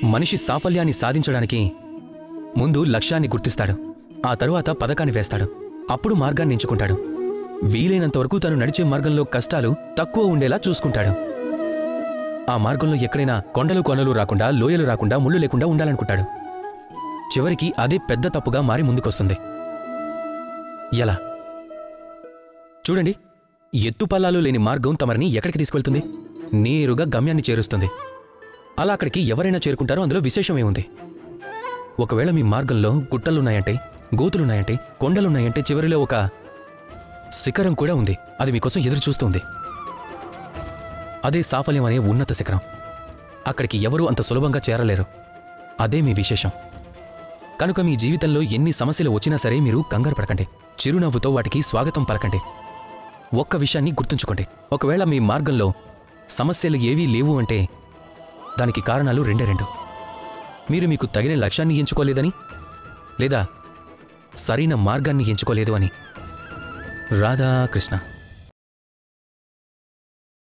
మనిషి సాఫల్యాన్ని సాధించడానికి ముందు లక్ష్యాన్ని గుర్తిస్తాడు, ఆ తరువాత పథకాన్ని వేస్తాడు, అప్పుడు మార్గాన్ని ఎంచుకుంటాడు. వీలైనంతవరకు తను నడిచే మార్గంలో కష్టాలు తక్కువ ఉండేలా చూసుకుంటాడు. ఆ మార్గంలో ఎక్కడైనా కొండలు కొనలు రాకుండా, లోయలు రాకుండా, ముళ్ళు లేకుండా ఉండాలనుకుంటాడు. చివరికి అదే పెద్ద తప్పుగా మారి ముందుకొస్తుంది. ఎలా? చూడండి, ఎత్తుపల్లాలు లేని మార్గం తమరిని ఎక్కడికి తీసుకెళ్తుంది? నేరుగా గమ్యాన్ని చేరుస్తుంది. అలా అక్కడికి ఎవరైనా చేరుకుంటారో అందులో విశేషమే ఉంది. ఒకవేళ మీ మార్గంలో గుట్టలున్నాయంటే, గోతులున్నాయంటే, కొండలున్నాయంటే, చివరిలో ఒక శిఖరం కూడా ఉంది. అది మీకోసం ఎదురు చూస్తుంది. అదే సాఫల్యం అనే ఉన్నత శిఖరం. అక్కడికి ఎవరూ అంత సులభంగా చేరలేరు. అదే మీ విశేషం. కనుక మీ జీవితంలో ఎన్ని సమస్యలు వచ్చినా సరే మీరు కంగారు పడకండి. చిరునవ్వుతో వాటికి స్వాగతం పలకండి. ఒక్క విషయాన్ని గుర్తుంచుకోండి, ఒకవేళ మీ మార్గంలో సమస్యలు ఏవీ లేవు అంటే దానికి కారణాలు రెండు. మీరు మీకు తగిన లక్ష్యాన్ని ఎంచుకోలేదని, లేదా సరైన మార్గాన్ని ఎంచుకోలేదు అని. రాధాకృష్ణ.